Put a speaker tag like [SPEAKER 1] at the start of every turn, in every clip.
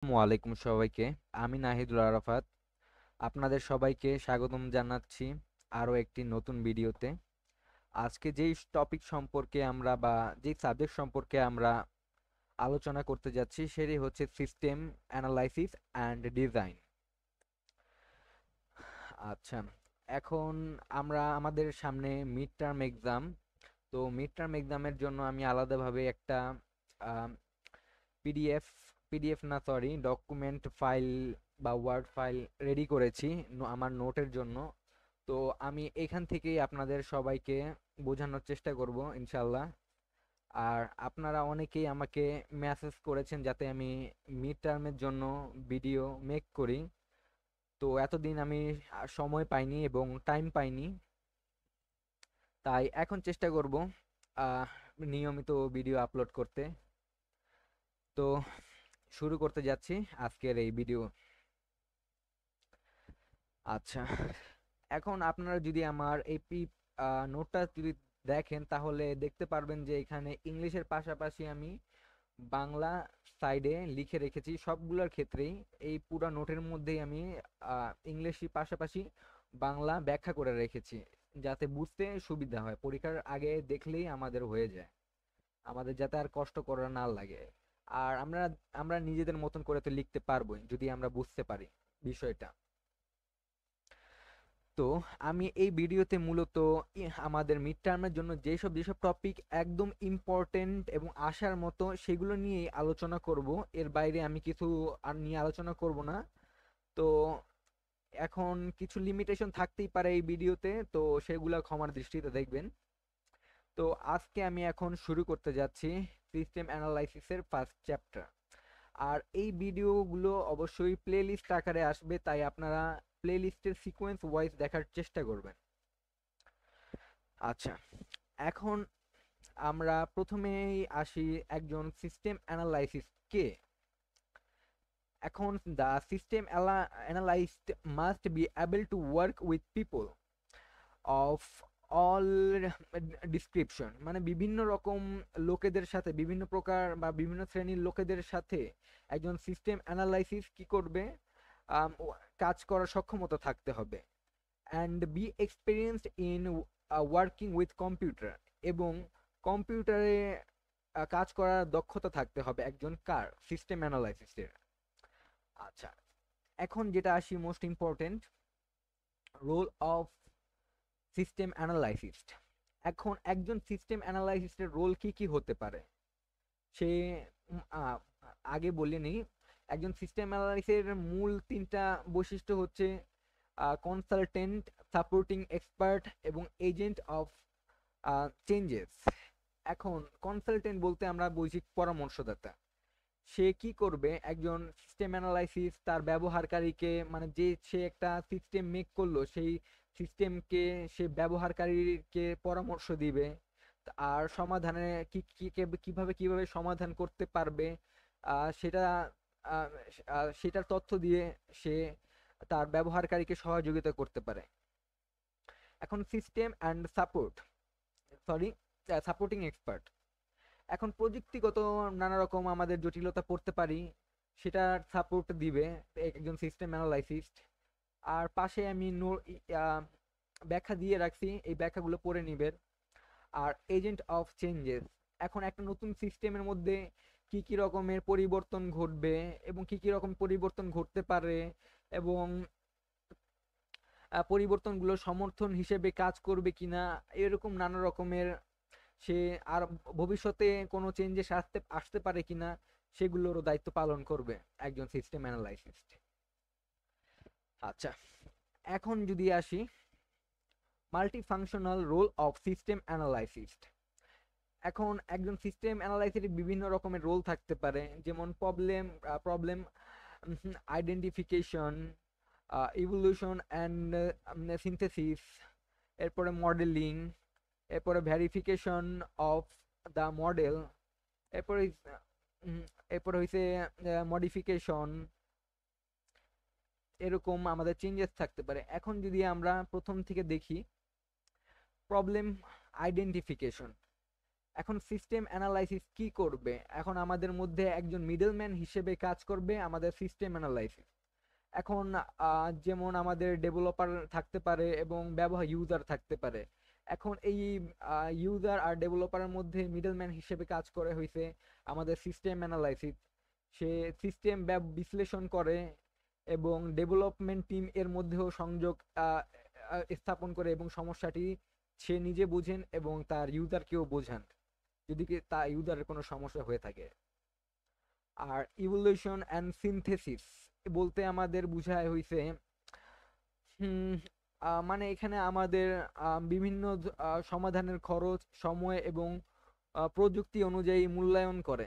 [SPEAKER 1] ওয়ালাইকুম সবাইকে। আমি নাহিদুল আরাফাত। আপনাদের সবাইকে স্বাগতম জানাচ্ছি আরো একটি নতুন ভিডিওতে। আজকে যেই টপিক সম্পর্কে আমরা বা যেই সাবজেক্ট সম্পর্কে আমরা আলোচনা করতে যাচ্ছি সেটি হচ্ছে সিস্টেম অ্যানালাইসিস অ্যান্ড ডিজাইন। আচ্ছা, এখন আমরা আমাদের সামনে মিড টার্ম এক্সাম। তো মিড টার্ম এক্সামের জন্য আমি আলাদাভাবে একটা পিডিএফ পিডিএফ না, সরি, ডকুমেন্ট ফাইল বা ওয়ার্ড ফাইল রেডি করেছি আমার নোটের জন্য। তো আমি এখান থেকেই আপনাদের সবাইকে বোঝানোর চেষ্টা করব ইনশাল্লাহ। আর আপনারা অনেকেই আমাকে মেসেজ করেছেন যাতে আমি মিড টার্মের জন্য ভিডিও মেক করি। তো এতদিন আমি সময় পাইনি এবং টাইম পাইনি, তাই এখন চেষ্টা করব আহ, নিয়মিত ভিডিও আপলোড করতে। তো শুরু করতে যাচ্ছি আজকের এই ভিডিও। আচ্ছা, এখন আপনারা যদি আমার এই নোটটা যদি দেখেন তাহলে দেখতে পারবেন যে এখানে ইংলিশের পাশাপাশি আমি বাংলা সাইডে লিখে রেখেছি সবগুলোর ক্ষেত্রেই। এই পুরো নোটের মধ্যেই আমি ইংলিশই পাশাপাশি বাংলা ব্যাখ্যা করে রেখেছি, যাতে বুঝতে সুবিধা হয়, পরীক্ষার আগে দেখলেই আমাদের হয়ে যায়, আমাদের যাতে আর কষ্ট করা না লাগে। আর আমরা আমরা নিজেদের মতন করে তো লিখতে পারবোই যদি আমরা বুঝতে পারি বিষয়টা। তো আমি এই ভিডিওতে মূলত আমাদের মিড টার্মের জন্য যেসব যেসব টপিক একদম ইম্পর্টেন্ট এবং আসার মতো সেগুলো নিয়েই আলোচনা করব। এর বাইরে আমি কিছু আর নিয়ে আলোচনা করব না। তো এখন কিছু লিমিটেশন থাকতেই পারে এই ভিডিওতে, তো সেগুলো ক্ষমার দৃষ্টিতে দেখবেন। তো আজকে আমি এখন শুরু করতে যাচ্ছি সিস্টেম অ্যানালাইসিসের ফার্স্ট চ্যাপ্টার। আর এই ভিডিওগুলো অবশ্যই প্লে লিস্ট আকারে আসবে, তাই আপনারা প্লে লিস্টের সিকোয়েন্স ওয়াইজ দেখার চেষ্টা করবেন। আচ্ছা, এখন আমরা প্রথমেই আসি একজন সিস্টেম অ্যানালাইসিস কে। এখন the system analyst must be able to work with people of all description, মানে বিভিন্ন রকম লোকেদের সাথে, বিভিন্ন প্রকার বা বিভিন্ন শ্রেণীর লোকেদের সাথে একজন সিস্টেম অ্যানালাইসিস কি করবে, কাজ করার সক্ষমতা থাকতে হবে। And be experienced in working with computer, এবং কম্পিউটারে কাজ করার দক্ষতা থাকতে হবে একজন কার, সিস্টেম অ্যানালাইসিসের। আচ্ছা, এখন যেটা আসি most important, role of system analyst. এখন একজন সিস্টেম অ্যানালাইসিস্টের রোল কি কি হতে পারে সে আগে বলে নিই। একজন সিস্টেম অ্যানালাইসিসের মূল তিনটা বৈশিষ্ট্য হচ্ছে কনসালটেন্ট, সাপোর্টিং এক্সপার্ট এবং এজেন্ট অফ চেঞ্জেস। এখন কনসালটেন্ট বলতে আমরা বুঝি পরামর্শদাতা। সে কি করবে, একজন সিস্টেম অ্যানালাইসিস তার ব্যবহারকারীকে, মানে যে সে একটা সিস্টেম মেক করলো সেই সিস্টেমকে সে ব্যবহারকারীকে পরামর্শ দিবে। আর সমাধানে কিভাবে কিভাবে সমাধান করতে পারবে সেটা আহ, সেটার তথ্য দিয়ে সে তার ব্যবহারকারীকে সহযোগিতা করতে পারে। এখন system and support, sorry, supporting expert. এখন প্রযুক্তিগত নানা রকম আমাদের জটিলতা পড়তে পারি, সেটার সাপোর্ট দিবে একজন সিস্টেম অ্যানালাইসিস্ট। আর পাশে আমি ব্যাখ্যা দিয়ে রাখছি, এই ব্যাখ্যাগুলো পড়ে নিবেন। আর এজেন্ট অফ চেঞ্জেস, এখন একটা নতুন সিস্টেমের মধ্যে কি কি রকমের পরিবর্তন ঘটবে এবং কি কি রকম পরিবর্তন ঘটতে পারে, এবং পরিবর্তনগুলো সমর্থন হিসেবে কাজ করবে কিনা, এরকম নানা রকমের সে আর ভবিষ্যতে কোনো চেঞ্জেস আসতে আসতে পারে কিনা সেগুলোরও দায়িত্ব পালন করবে একজন সিস্টেম অ্যানালাইসিস্ট। আচ্ছা, এখন যদি আসি multi functional role of system analyst. এখন একজন সিস্টেম অ্যানালাইসিসের বিভিন্ন রকমের রোল থাকতে পারে, যেমন problem problem identification, evolution and synthesis, এরপরে মডেলিং, এরপরে ভেরিফিকেশন অফ দ্য মডেল, এরপরে এরপরে হইছে মডিফিকেশন। এরকম আমাদের চেঞ্জেস থাকতে পারে। এখন যদি আমরা প্রথম থেকে দেখি, প্রবলেম আইডেন্টিফিকেশন। এখন সিস্টেম অ্যানালাইসিস কি করবে? এখন আমাদের মধ্যে একজন মিডলম্যান হিসেবে কাজ করবে আমাদের সিস্টেম অ্যানালাইসিস। এখন যেমন আমাদের ডেভেলপার থাকতে পারে এবং ইউজার থাকতে পারে। এখন এই ইউজার আর ডেভেলপারের মধ্যে মিডলম্যান হিসেবে কাজ করে হইছে আমাদের সিস্টেম অ্যানালাইসিস। সে সিস্টেম বিশ্লেষণ করে এবং ডেভেলপমেন্ট টিম এর মধ্যেও সংযোগ স্থাপন করে এবং সমস্যাটি সে নিজে বুঝেন এবং তার ইউজারকেও বোঝান যদি তা ইউজারের কোনো সমস্যা হয়ে থাকে। আর ইভলিউশন অ্যান্ড সিনথেসিস বলতে আমাদের বুঝায় হইছে মানে এখানে আমাদের বিভিন্ন সমাধানের খরচ, সময় এবং প্রযুক্তি অনুযায়ী মূল্যায়ন করে।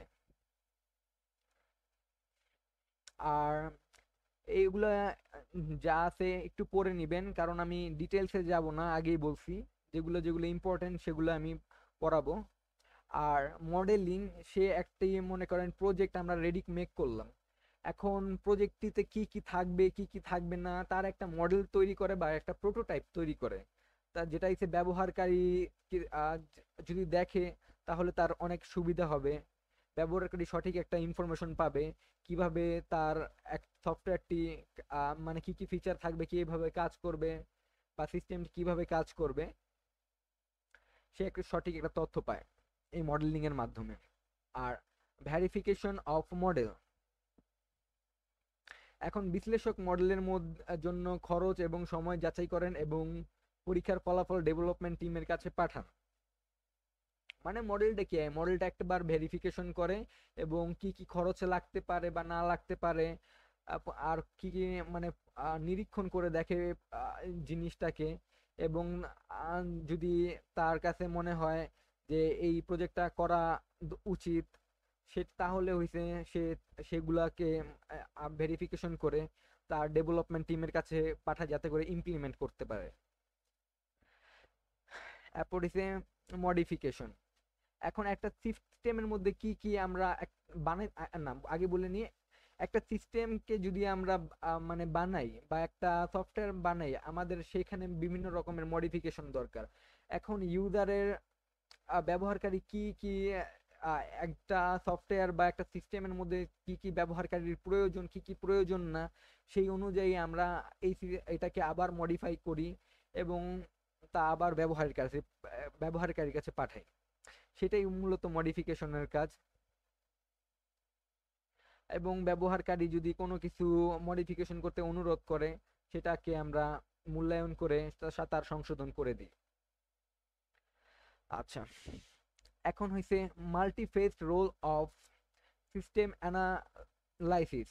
[SPEAKER 1] আর এইগুলা যা আছে একটু পড়ে নিবেন, কারণ আমি ডিটেলসে যাব না, আগেই বলছি যেগুলো যেগুলো ইম্পর্টেন্ট সেগুলো আমি পড়াবো। আর মডেলিং, সে একটি মনে করেন প্রজেক্ট আমরা রেডি মেক করলাম, এখন প্রজেক্টটিতে কি কি থাকবে কি কি থাকবে না তার একটা মডেল তৈরি করে বা একটা প্রোটোটাইপ তৈরি করে। তা যেটা হচ্ছে ব্যবহারকারী যদি দেখে তাহলে তার অনেক সুবিধা হবে, ব্যবহারকারী সঠিক একটা ইনফরমেশন পাবে কিভাবে তার এক সফটওয়্যারটি মানে কি কি ফিচার থাকবে, কিভাবে কাজ করবে বা সিস্টেমটি কিভাবে কাজ করবে, সে একটা সঠিক একটা তথ্য পায় এই মডেলিং এর মাধ্যমে। আর ভেরিফিকেশন অফ মডেল, এখন বিশ্লেষক মডেলের জন্য খরচ এবং সময় যাচাই করেন এবং পরীক্ষার ফলাফল ডেভেলপমেন্ট টিমের কাছে পাঠান। মানে মডেলটা কি, মডেলটা একবার ভেরিফিকেশন করে এবং কি কি খরচ লাগতে পারে বা না লাগতে পারে, আর কি কি মানে নিরীক্ষণ করে দেখে জিনিসটাকে। এবং যদি তার কাছে মনে হয় যে এই প্রজেক্টটা করা উচিত, সে তাহলে হইছে সে সেগুলাকে ভেরিফিকেশন করে তার ডেভেলপমেন্ট টিমের কাছে পাঠায় যাতে করে ইমপ্লিমেন্ট করতে পারে। এরপর হইছে মডিফিকেশন। এখন একটা সিস্টেমের মধ্যে কি কি আমরা বানাই, না আগে বলে নিয়ে, একটা সিস্টেমকে যদি আমরা মানে বানাই বা একটা সফটওয়্যার বানাই, আমাদের সেখানে বিভিন্ন রকমের মডিফিকেশন দরকার। এখন ইউজারের ব্যবহারকারী কি কি একটা সফটওয়্যার বা একটা সিস্টেমের মধ্যে কি কি ব্যবহারকারীর প্রয়োজন কি কি প্রয়োজন না, সেই অনুযায়ী আমরা এটাকে আবার মডিফাই করি এবং তা আবার ব্যবহারকারীর কাছে পাঠাই। সেটাই মূলত মডিফিকেশনের কাজ। এবং ব্যবহারকারী যদি কোনো কিছু মডিফিকেশন করতে অনুরোধ করে, সেটাকে আমরা মূল্যায়ন করে তার সংশোধন করে দিই। আচ্ছা, এখন হইছে মাল্টিফেজ রোল অফ সিস্টেম অ্যানালাইসিস।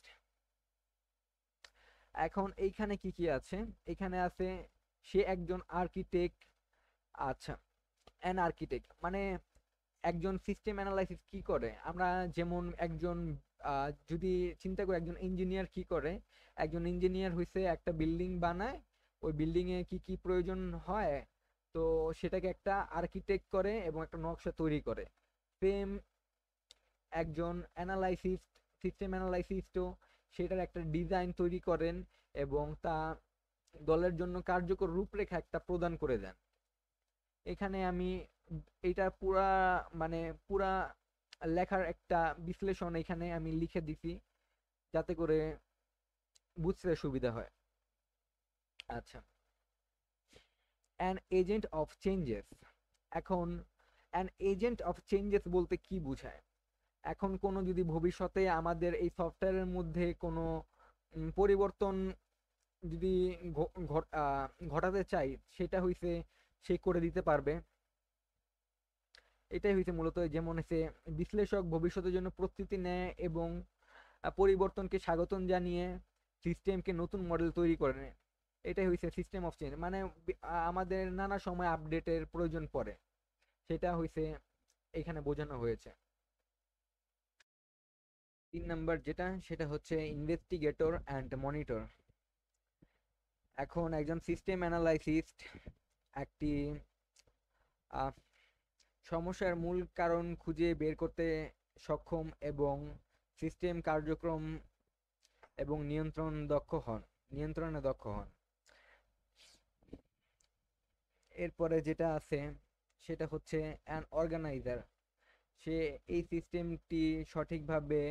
[SPEAKER 1] এখন এইখানে কি কি আছে, এখানে আছে সে একজন আর্কিটেক্ট। আচ্ছা, অ্যান আর্কিটেক্ট মানে একজন সিস্টেম অ্যানালাইসিস কি করে, আমরা যেমন একজন যদি চিন্তা করি একজন ইঞ্জিনিয়ার কি করে, একজন ইঞ্জিনিয়ার হইছে একটা বিল্ডিং বানায়, ওই বিল্ডিং এ কি কি প্রয়োজন হয় তো সেটাকে একটা আর্কিটেক্ট করে এবং একটা নকশা তৈরি করে। সেম একজন সিস্টেম অ্যানালাইসিস্টও সেটার একটা ডিজাইন তৈরি করেন এবং তা দলের জন্য কার্যকর রূপরেখা একটা প্রদান করে দেন। এখানে আমি এটা পুরা মানে পুরা লেখার একটা বিশ্লেষণ এখানে আমি লিখে দিছি যাতে করে বুঝতে সুবিধা হয়। আচ্ছা, অ্যান এজেন্ট অফ চেঞ্জেস। এখন অ্যান এজেন্ট অফ চেঞ্জেস বলতে কি বোঝায়, এখন কোনো যদি ভবিষ্যতে আমাদের এই সফটওয়্যারের মধ্যে কোনো পরিবর্তন যদি ঘটাতে চাই, সেটা হইছে সে করে দিতে পারবে। এটাই হইছে মূলত, যেমন হচ্ছে বিশ্লেষক ভবিষ্যতের জন্য প্রস্তুতি নেয় এবং পরিবর্তনকে স্বাগতম জানিয়ে সিস্টেমকে নতুন মডেল তৈরি করে। এটাই হইছে সিস্টেম অফ চেঞ্জ, মানে আমাদের নানা সময় আপডেটের প্রয়োজন পড়ে, সেটা হইছে এখানে বোঝানো হয়েছে। 3 নাম্বার যেটা, সেটা হচ্ছে ইনভেস্টিগেটর অ্যান্ড মনিটর। এখন একজন সিস্টেম অ্যানালাইসিস্ট একটি সমস্যার মূল কারণ খুঁজে বের করতে সক্ষম এবং সিস্টেম কার্যক্রম এবং নিয়ন্ত্রণে দক্ষ হন। এরপরে যেটা আছে সেটা হচ্ছে অ্যান অর্গানাইজার। সে এই সিস্টেমটি সঠিকভাবে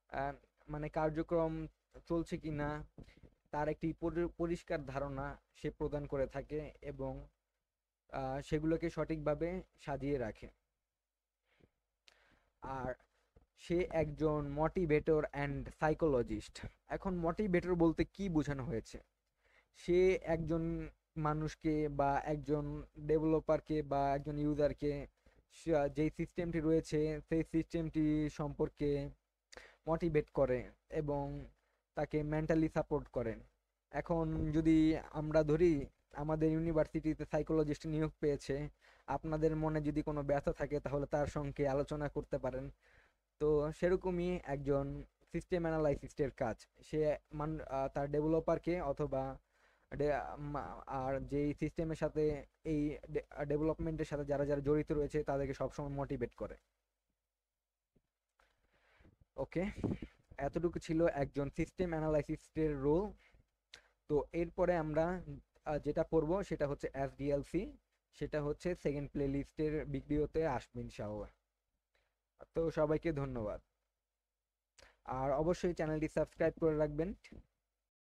[SPEAKER 1] আহ, মানে কার্যক্রম চলছে কিনা তার একটি পরিষ্কার ধারণা সে প্রদান করে থাকে এবং সেগুলোকে সঠিকভাবে সাজিয়ে রাখে। আর সে একজন মোটিভেটর অ্যান্ড সাইকোলজিস্ট। এখন মোটিভেটর বলতে কি বোঝানো হয়েছে? সে একজন মানুষকে বা একজন ডেভেলপারকে বা একজন ইউজারকে যেই সিস্টেমটি রয়েছে সেই সিস্টেমটি সম্পর্কে মোটিভেট করে এবং তাকে মেন্টালি সাপোর্ট করেন। এখন যদি আমরা ধরি আমাদের ইউনিভার্সিটিতে সাইকোলজিস্ট নিয়োগ পেয়েছে, আপনাদের মনে যদি কোনো ব্যথা থাকে তাহলে তার সঙ্গে আলোচনা করতে পারেন। তো সেরকমই একজন সিস্টেম অ্যানালাইসিস্টের কাজ। সে তার ডেভেলপারকে অথবা আর যেই সিস্টেমের সাথে এই ডেভেলপমেন্টের সাথে যারা যারা জড়িত রয়েছে তাদেরকে সবসময় মোটিভেট করে। ওকে, এতটুকু ছিল একজন সিস্টেম অ্যানালাইসিস্টের রোল। তো এরপরে আমরা যেটা পড়বো সেটা হচ্ছে এসডিএলসি। সেটা হচ্ছে সেকেন্ড প্লে লিস্টের ভিডিওতে আসবে ইনশাআল্লাহ। তো সবাইকে ধন্যবাদ, আর অবশ্যই চ্যানেলটি সাবস্ক্রাইব করে রাখবেন।